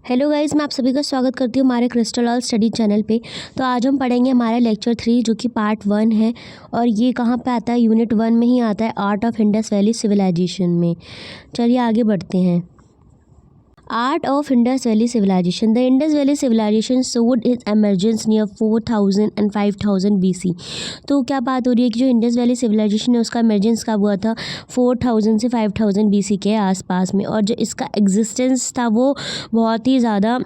Hello guys, मैं आप सभी का स्वागत करती हूँ हमारे क्रिस्टल ऑल स्टडी चैनल पे। तो आज हम पढ़ेंगे हमारा लेक्चर 3 जो कि पार्ट 1 है और ये कहाँ पे आता है, यूनिट 1 में ही आता है, art of Indus valley civilization में। चलिए आगे बढ़ते हैं। Art of Indus valley civilization. The Indus valley civilization showed its emergence near 4000 and 5000 BC। तो क्या बात हो रही है कि जो इंडस वैली सिविलाइजेशन है उसका एमर्जेंस कब हुआ था? 4000 से 5000 BC के आसपास में। और जो इसका एग्जिस्टेंस था वो बहुत ही ज़्यादा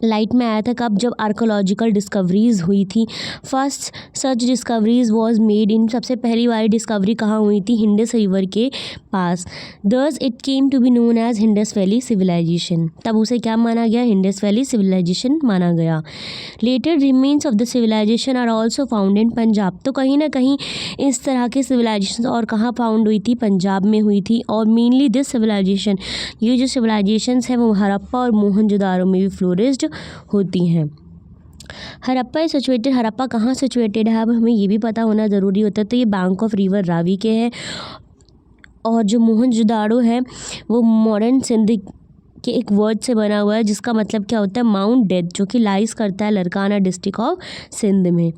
लाइट में आया था कब? जब आर्कोलॉजिकल डिस्कवरीज़ हुई थी। First such discoveries was made in, सबसे पहली वाली डिस्कवरी कहाँ हुई थी? इंडस रिवर के पास। Thus it came to be known as Indus valley civilisation. तब उसे क्या माना गया? इंडस वैली सिविलाइजेशन माना गया। Later remains of the civilization are also found in Punjab. तो कहीं ना कहीं इस तरह की सिविलाइजेशन और कहाँ फाउंड हुई थी? पंजाब में हुई थी। और मेनली दिस सिविलाइजेशन, ये जो सिविलाइजेशंस हैं वो हड़प्पा और मोहनजोदारो में भी फ्लोरिस्ड होती हैं। हड़प्पा इज सिचुएटेड, हड़प्पा कहाँ सिचुएटेड है अब हमें ये भी पता होना ज़रूरी होता है। तो ये बैंक ऑफ रिवर रावी के है। और जो मोहनजोदारो है वो मॉडर्न सिंध के एक वर्ड से बना हुआ है जिसका मतलब क्या होता है? माउंट डेथ, जो कि लाइज करता है लरकाना डिस्ट्रिक्ट ऑफ सिंध में।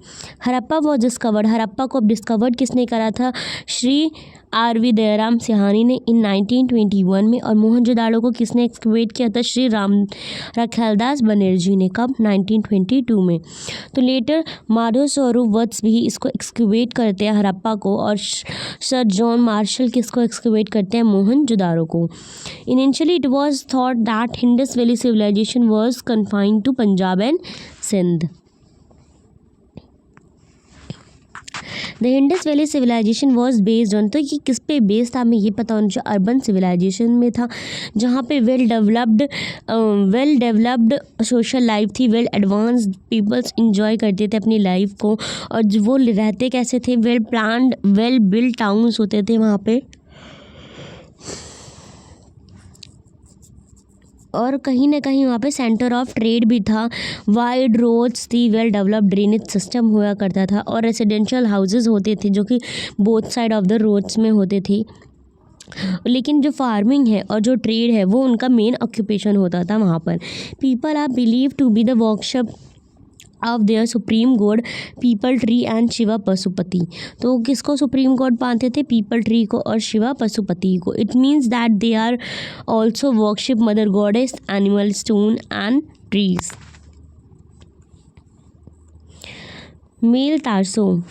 हड़प्पा वॉज डिस्कवर्ड, हड़प्पा को अब डिस्कवर्ड किसने करा था? श्री आर.वी. दयाराम सिहानी ने इन 1921 में। और मोहनजोदाड़ो को किसने एक्सकवेट किया था? श्री राम रखेलदास बनर्जी ने। कब? 1922 में। तो लेटर माधव स्वरूप वत्स भी इसको एक्सकवेट करते हैं हड़प्पा को। और सर जॉन मार्शल किसको एक्सकवेट करते हैं? मोहनजोदाड़ो को। Initially it was thought that Indus valley civilization was confined to Punjab and Sindh. The Indus valley civilization was based on, तो ये किस पे बेस्ड था हमें ये पता होना चाहिए। अर्बन सिविलाइजेशन में था जहाँ पे वेल डेवलप्ड सोशल लाइफ थी, वेल एडवांस्ड पीपल्स इंजॉय करते थे अपनी लाइफ को। और वो रहते कैसे थे? Well planned well build towns होते थे वहाँ पे। और कहीं ना कहीं वहाँ पे सेंटर ऑफ ट्रेड भी था। वाइड रोड्स थी, वेल डेवलप्ड ड्रेनेज सिस्टम हुआ करता था। और रेसिडेंशियल हाउसेस होते थे जो कि both side of the roads में होते थे। लेकिन जो फार्मिंग है और जो ट्रेड है वो उनका मेन ऑक्यूपेशन होता था वहाँ पर। People are believe to be the workshop of their supreme god peepal tree and Shiva Pashupati. तो किसको सुप्रीम गॉड मानते थे? पीपल ट्री को और शिवा पशुपति को। It means that they are also workship mother goddess, animal, stone and trees. Male torso.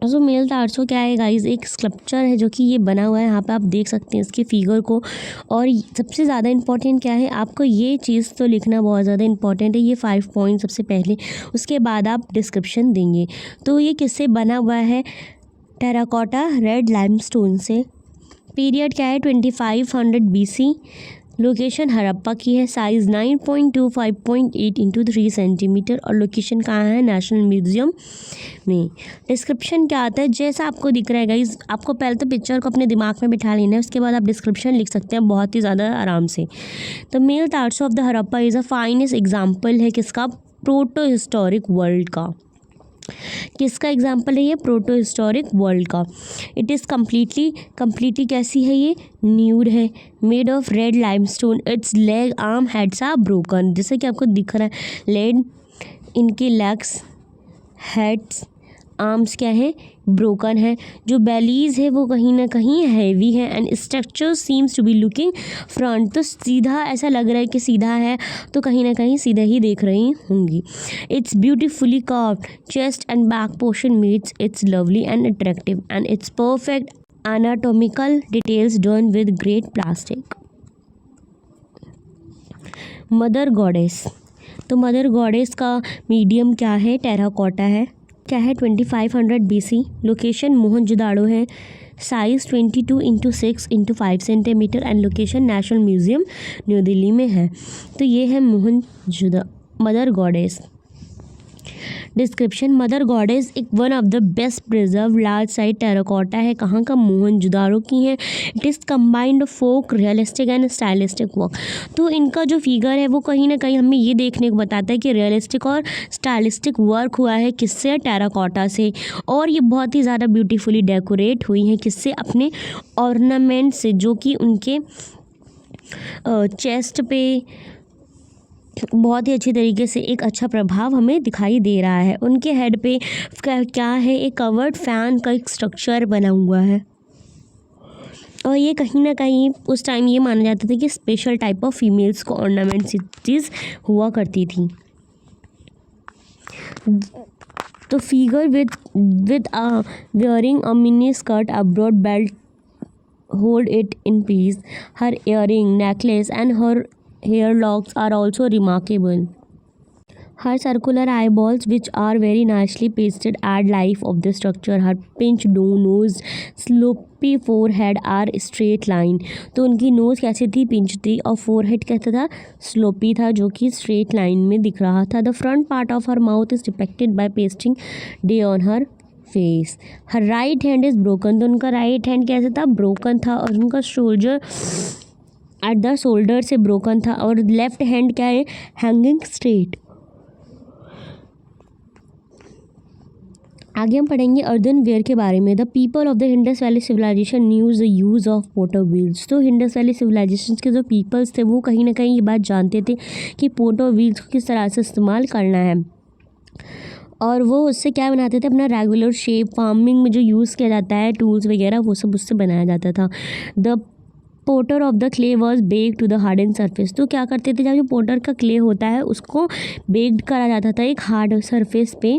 जो male तारसो क्या है गाइज? एक स्कल्पचर है जो कि ये बना हुआ है, यहाँ पे आप देख सकते हैं इसके फिगर को। और सबसे ज़्यादा इम्पॉर्टेंट क्या है, आपको ये चीज़ तो लिखना बहुत ज़्यादा इम्पॉर्टेंट है। ये 5 पॉइंट सबसे पहले, उसके बाद आप डिस्क्रिप्शन देंगे। तो ये किससे बना हुआ है? टेराकोटा रेड लाइमस्टोन से। पीरियड क्या है? 2500 BC। लोकेशन हड़प्पा की है। Size 9.2 5.8 into 3 centimetre. और लोकेशन कहाँ है? नेशनल म्यूजियम में। डिस्क्रिप्शन क्या आता है? जैसा आपको दिख रहा है गाइज, आपको पहले तो पिक्चर को अपने दिमाग में बिठा लेना है, उसके बाद आप डिस्क्रिप्शन लिख सकते हैं बहुत ही ज़्यादा आराम से। तो male torso of the Harappa is a finest example है किसका? प्रोटो हिस्टोरिक वर्ल्ड का। किसका एग्जाम्पल है ये? प्रोटो हिस्टोरिक वर्ल्ड का। इट इज़ कम्प्लीटली कैसी है ये? न्यूड है, made of red limestone. Its leg arm heads are broken. जैसे कि आपको दिख रहा है, लेड, इनके लेग्स, हेड्स, आर्म्स क्या है? ब्रोकन है। जो बेलीज है वो कहीं ना कहीं हैवी है। And structure seems to be looking front, तो सीधा ऐसा लग रहा है कि सीधा है, तो कहीं ना कहीं सीधा ही देख रही होंगी। It's beautifully carved chest and back portion makes it's lovely and attractive and it's perfect anatomical details done with great plastic. Mother goddess. तो मदर गॉडेस का मीडियम क्या है? टेराकोटा है। क्या है? 2500 BC। लोकेशन मोहनजोदाड़ो है। Size 22x6x5 centimetre. And location national museum new Delhi में है। तो ये है mother goddess. Description. Mother goddess एक one of the best preserve large size terracotta है। कहाँ का? मोहनजोदाड़ो की है। It is combined folk realistic and stylistic work. तो इनका जो फिगर है वो कहीं ना कहीं हमें ये देखने को बताता है कि रियलिस्टिक और स्टाइलिस्टिक वर्क हुआ है किससे? टेराकोटा से। और ये बहुत ही ज़्यादा ब्यूटीफुली डेकोरेट हुई हैं किससे? अपने ऑर्नामेंट से, जो कि उनके चेस्ट पे बहुत ही अच्छी तरीके से एक अच्छा प्रभाव हमें दिखाई दे रहा है। उनके हेड पे क्या है, एक कवर्ड फैन का एक स्ट्रक्चर बना हुआ है और ये कहीं ना कहीं उस टाइम ये माना जाता था कि स्पेशल टाइप ऑफ फीमेल्स को ऑर्नामेंट चीज़ हुआ करती थी। तो figure with wearing a mini skirt, a broad belt hold it in peace. Her earring, necklace and her hair locks are also remarkable. Her circular eyeballs, which are very nicely pasted, add life of the structure. Her pinched nose, slopy forehead are straight line. तो उनकी nose कैसी थी, pinch थी, और forehead कैसा था, sloppy था, जो कि स्ट्रेट लाइन में दिख रहा था। The front part of her mouth is depicted by pasting day on her face. Her right hand is broken. तो उनका राइट हैंड कैसे था, ब्रोकन था, और उनका शोल्डर एट द शोल्डर से ब्रोकन था, और लेफ्ट हैंड क्या है, हैंगिंग स्ट्रेट। आगे हम पढ़ेंगे अर्दन वेयर के बारे में। The people of the Indus valley civilization news the use of porter wheels. तो इंडस वैली सिविलाइजेशन के जो पीपल्स थे वो कहीं ना कहीं ये बात जानते थे कि पोर्टर व्हील्स को किस तरह से इस्तेमाल करना है, और वो उससे क्या बनाते थे, अपना रेगुलर शेप, फार्मिंग में जो यूज़ किया जाता है टूल्स वगैरह, वो सब उससे बनाया जाता था। The potter of the clay was baked to the harden surface. तो क्या करते थे, जब जो पोटर का क्ले होता है उसको बेक्ड करा जाता था एक हार्ड सरफेस पे,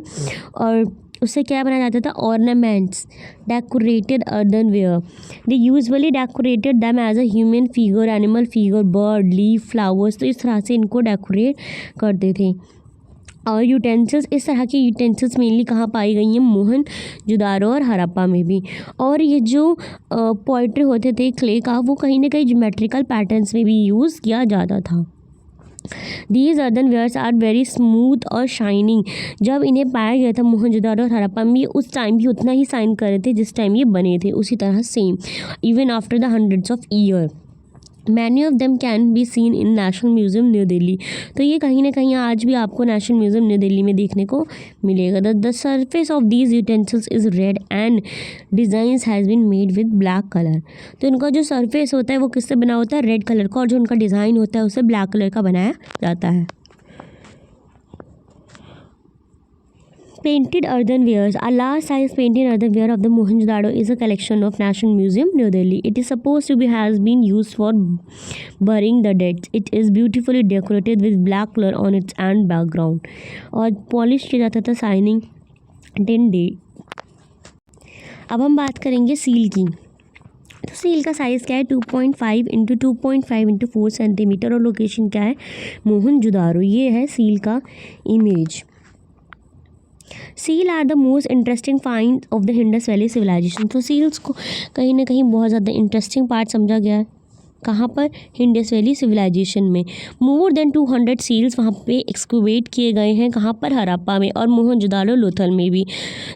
और उससे क्या बनाया जाता था, ornaments, decorated earthenware. They usually decorated them as a human figure, animal figure, bird, leaf, flowers. तो इस तरह से इनको डेकोरेट करते थे। और यूटेंसिल्स, इस तरह की यूटेंसिल्स मेनली कहाँ पाई गई हैं, मोहनजोदारो और हड़प्पा में भी। और ये जो पोइट्री होते थे क्ले का, वो कहीं ना कहीं ज्योमेट्रिकल पैटर्न्स में भी यूज़ किया जाता था। दीज अर्दनवेयर्स आर वेरी स्मूथ और शाइनिंग। जब इन्हें पाया गया था मोहनजोदारो और हड़प्पा में, उस टाइम भी उतना ही शाइन कर रहे थे जिस टाइम ये बने थे, उसी तरह same, even after the hundreds of year. Many of them can be seen in national museum new Delhi. तो ये कहीं ना कहीं आज भी आपको नेशनल म्यूज़ियम न्यू दिल्ली में देखने को मिलेगा। The surface of these utensils is red and designs has been made with black colour. तो इनका जो सरफेस होता है वो किससे बना होता है, रेड कलर का, और जो उनका डिज़ाइन होता है उसे ब्लैक कलर का बनाया जाता है। Painted earthenwares. A large size painted earthenware of the Mohenjo-daro is a collection of National Museum, New Delhi. It is supposed to be has been used for burying the dead. It is beautifully decorated with black color on its and background. और polish किया जाता था shining 10 day. अब हम बात करेंगे seal की। तो सील का साइज़ क्या है, 2.5 इंटू 2.5 इंटू 4 सेंटीमीटर, और लोकेशन क्या है, मोहनजोदारो। ये है सील का image. Seal are the most interesting find of the Indus valley civilization. तो सील्स को कहीं ना कहीं बहुत ज़्यादा इंटरेस्टिंग पार्ट समझा गया है। कहाँ पर, इंडस वैली सिविलाइजेशन में। मोर देन 200 सील्स वहाँ पे एक्सक्यूवेट किए गए हैं। कहाँ पर, हड़प्पा में, और मोहनजोदारो लोथल में भी।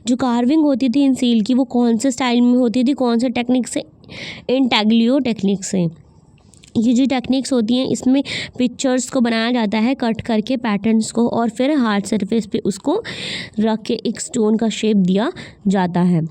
जो कार्विंग होती थी इन सील की, वो कौन से स्टाइल में होती थी, कौन से टेक्निक से, इंटैग्लियो टेक्निक से। ये जो टेक्निक्स होती हैं इसमें पिक्चर्स को बनाया जाता है कट करके पैटर्न्स को, और फिर हार्ड सरफेस पे उसको रख के एक स्टोन का शेप दिया जाता है।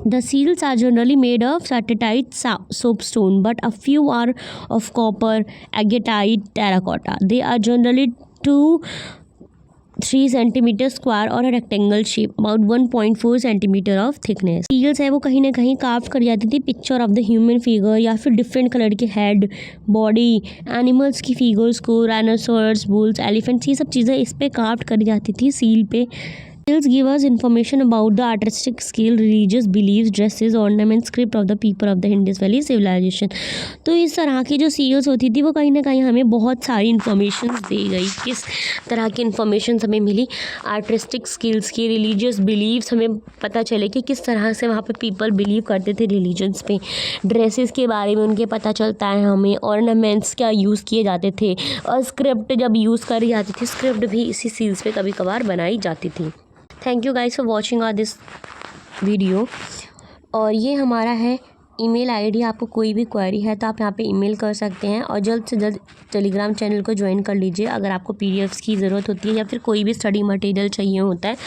The seals are generally made of certatite soapstone, but a few are of copper, agatite, terracotta. They are generally 2-3 centimeter square और rectangle shape, about 1.4 centimeter of thickness. Seals है वो कहीं ना कहीं कार्व कर जाती थी picture of the human figure, या फिर डिफरेंट कलर के हेड, बॉडी, एनिमल्स की फिगर्स को, राइनोसोरस, बुल्स, एलिफेंट्स, ये सब चीज़ें इस पर कार्व करी जाती थी सील पे। Seals give us information about the artistic skill, religious beliefs, dresses, ornaments, script of the people of the Indus Valley civilization. तो इस तरह की जो सील्स होती थी वो कहीं ना कहीं हमें बहुत सारी इन्फॉर्मेशन दी गई। किस तरह की इन्फॉर्मेशन हमें मिली, आर्टिस्टिक स्किल्स की, रिलीजियस बिलीव्स हमें पता चले कि किस तरह से वहाँ पे पीपल बिलीव करते थे रिलीजन्स पे, ड्रेसेस के बारे में उनके पता चलता है हमें, ऑर्नामेंट्स क्या यूज़ किए जाते थे, और स्क्रिप्ट जब यूज़ करी जाती थी, स्क्रिप्ट भी इसी सील्स पे कभी कभार बनाई जाती थी। Thank you guys for watching our this video. और ये हमारा है ईमेल आईडी। आपको कोई भी क्वेरी है तो आप यहाँ पे ईमेल कर सकते हैं, और जल्द से जल्द टेलीग्राम चैनल को ज्वाइन कर लीजिए अगर आपको पीडीएफ्स की ज़रूरत होती है, या फिर कोई भी स्टडी मटेरियल चाहिए होता है।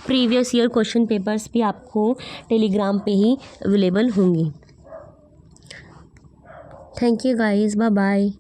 प्रीवियस ईयर क्वेश्चन पेपर्स भी आपको टेलीग्राम पे ही अवेलेबल होंगी। थैंक यू गाइस, बाय बाय।